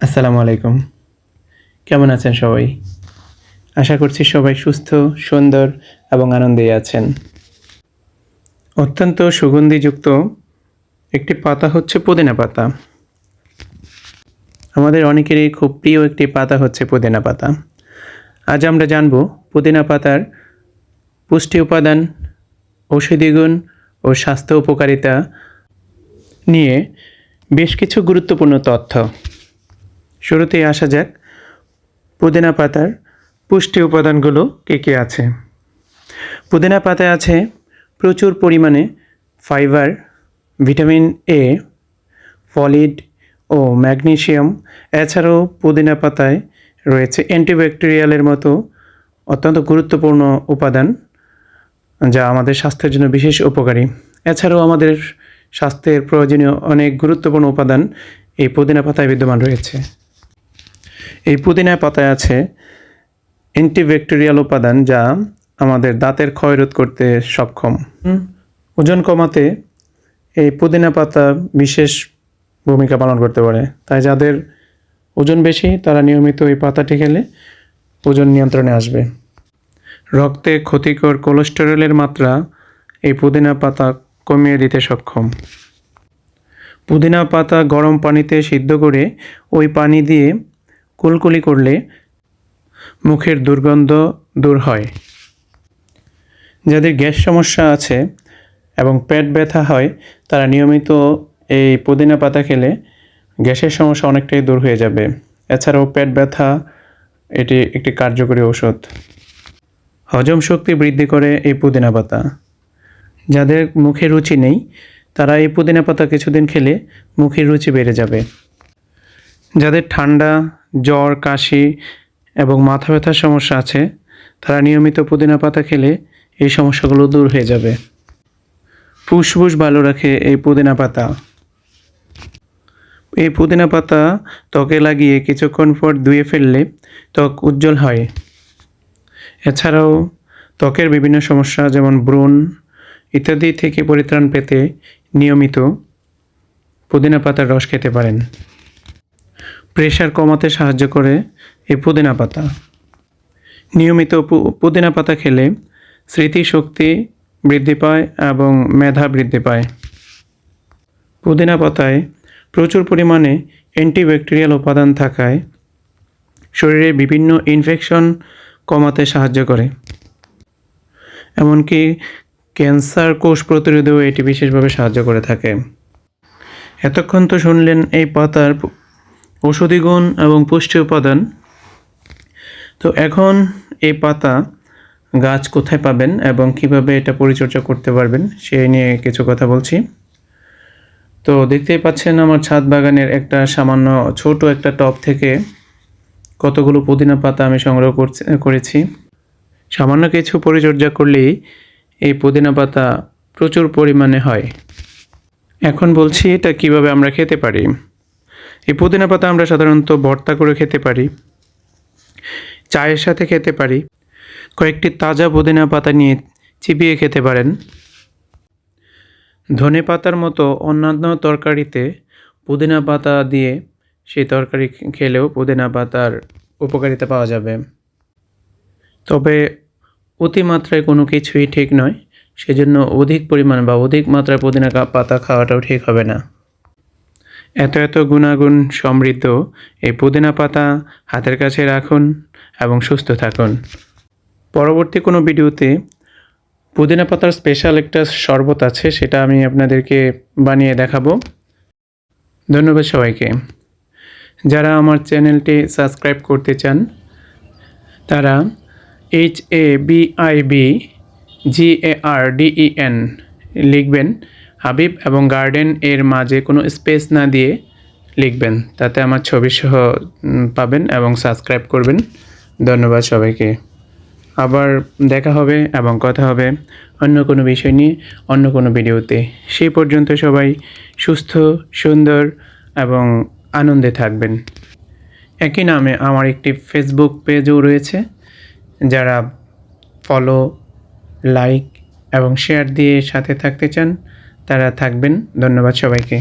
আসসালামু আলাইকুম। কেমন আছেন সবাই? আশা করছি সবাই সুস্থ, সুন্দর এবং আনন্দেই আছেন। অত্যন্ত সুগন্ধিযুক্ত একটি পাতা হচ্ছে পুদিনা পাতা। আমাদের অনেকেরই খুব প্রিয় একটি পাতা হচ্ছে পুদিনা পাতা। আজ আমরা জানব পুদিনা পাতার পুষ্টি উপাদান, ঔষধি গুণ ও স্বাস্থ্য উপকারিতা নিয়ে বেশ কিছু গুরুত্বপূর্ণ তথ্য। শুরুতেই আসা যাক পুদিনা পাতার পুষ্টি উপাদানগুলো কী কী আছে। পুদিনা পাতায় আছে প্রচুর পরিমাণে ফাইবার, ভিটামিন এ, ফলিড ও ম্যাগনেসিয়াম। এছাড়াও পুদিনা পাতায় রয়েছে অ্যান্টিব্যাকটেরিয়ালের মতো অত্যন্ত গুরুত্বপূর্ণ উপাদান, যা আমাদের স্বাস্থ্যের জন্য বিশেষ উপকারী। এছাড়াও আমাদের স্বাস্থ্যের প্রয়োজনীয় অনেক গুরুত্বপূর্ণ উপাদান এই পুদিনা পাতায় বিদ্যমান রয়েছে। এই পুদিনা পাতায় আছে অ্যান্টিব্যাকটেরিয়াল উপাদান, যা আমাদের দাঁতের ক্ষয় রোধ করতে সক্ষম। ওজন কমাতে এই পুদিনা পাতা বিশেষ ভূমিকা পালন করতে পারে। তাই যাদের ওজন বেশি তারা নিয়মিত এই পাতাটি খেলে ওজন নিয়ন্ত্রণে আসবে। রক্তে ক্ষতিকর কোলেস্টেরলের মাত্রা এই পুদিনা পাতা কমিয়ে দিতে সক্ষম। পুদিনা পাতা গরম পানিতে সিদ্ধ করে ওই পানি দিয়ে কুলকুলি করলে মুখের দুর্গন্ধ দূর হয়। যাদের গ্যাস সমস্যা আছে এবং পেট ব্যথা হয় তারা নিয়মিত এই পুদিনা পাতা খেলে গ্যাসের সমস্যা অনেকটাই দূর হয়ে যাবে। এছাড়াও পেট ব্যথা এটি একটি কার্যকরী ঔষধ। হজম শক্তি বৃদ্ধি করে এই পুদিনা পাতা। যাদের মুখে রুচি নেই তারা এই পুদিনা পাতা কিছুদিন খেলে মুখের রুচি বেড়ে যাবে। যাদের ঠান্ডা, জ্বর, কাশি এবং মাথা ব্যথার সমস্যা আছে তারা নিয়মিত পুদিনা পাতা খেলে এই সমস্যাগুলো দূর হয়ে যাবে। ফুসফুস ভালো রাখে এই পুদিনা পাতা। এই পুদিনা পাতা ত্বকে লাগিয়ে কিছুক্ষণ পর ধুয়ে ফেললে ত্বক উজ্জ্বল হয়। এছাড়াও ত্বকের বিভিন্ন সমস্যা যেমন ব্রণ ইত্যাদি থেকে পরিত্রাণ পেতে নিয়মিত পুদিনা পাতার রস খেতে পারেন। প্রেশার কমাতে সাহায্য করে এই পুদিনা পাতা। নিয়মিত পুদিনা পাতা খেলে স্মৃতিশক্তি বৃদ্ধি পায় এবং মেধা বৃদ্ধি পায়। পুদিনা পাতায় প্রচুর পরিমাণে অ্যান্টিব্যাকটেরিয়াল উপাদান থাকায় শরীরে বিভিন্ন ইনফেকশন কমাতে সাহায্য করে। এমনকি ক্যান্সার কোষ প্রতিরোধেও এটি বিশেষভাবে সাহায্য করে থাকে। এতক্ষণ তো শুনলেন এই পাতার ঔষধি গুণ এবং পুষ্টি উপাদান। তো এখন এই পাতা গাছ কোথায় পাবেন এবং কিভাবে এটা পরিচর্যা করতে পারবেন সেই নিয়ে কিছু কথা বলছি। তো দেখতেই পাচ্ছেন আমার ছাদ বাগানের একটা সামান্য ছোট একটা টব থেকে কতগুলো পুদিনা পাতা আমি সংগ্রহ করেছি। সামান্য কিছু পরিচর্যা করলেই এই পুদিনা পাতা প্রচুর পরিমাণে হয়। এখন বলছি এটা কিভাবে আমরা খেতে পারি। এই পুদিনা পাতা আমরা সাধারণত ভর্তা করে খেতে পারি, চায়ের সাথে খেতে পারি, কয়েকটি তাজা পুদিনা পাতা নিয়ে চিবিয়ে খেতে পারেন। ধনে পাতার মতো অন্যান্য তরকারিতে পুদিনা পাতা দিয়ে সেই তরকারি খেলেও পুদিনা পাতার উপকারিতা পাওয়া যাবে। তবে অতিমাত্রায় কোনো কিছুই ঠিক নয়, সেজন্য অধিক পরিমাণ বা অধিক মাত্রায় পুদিনা পাতা খাওয়াটাও ঠিক হবে না। এত গুণাগুণ সমৃদ্ধ এই পুদিনা পাতা হাতের কাছে রাখুন এবং সুস্থ থাকুন। পরবর্তী কোনো ভিডিওতে পুদিনা পাতার স্পেশাল একটা শরবত আছে, সেটা আমি আপনাদেরকে বানিয়ে দেখাবো। ধন্যবাদ সবাইকে। যারা আমার চ্যানেলটি সাবস্ক্রাইব করতে চান তারা HABIBGARDEN লিখবেন। হাবিব এবং গার্ডেন এর মাঝে কোনো স্পেস না দিয়ে লিখবেন, তাতে আমার ছবি সহ পাবেন এবং সাবস্ক্রাইব করবেন। ধন্যবাদ সবাইকে। আবার দেখা হবে এবং কথা হবে অন্য কোনো বিষয় নিয়ে অন্য কোনো ভিডিওতে। সেই পর্যন্ত সবাই সুস্থ, সুন্দর এবং আনন্দে থাকবেন। একই নামে আমার একটি ফেসবুক পেজও রয়েছে, যারা ফলো, লাইক এবং শেয়ার দিয়ে সাথে থাকতে চান তারা থাকবেন। ধন্যবাদ সবাইকে।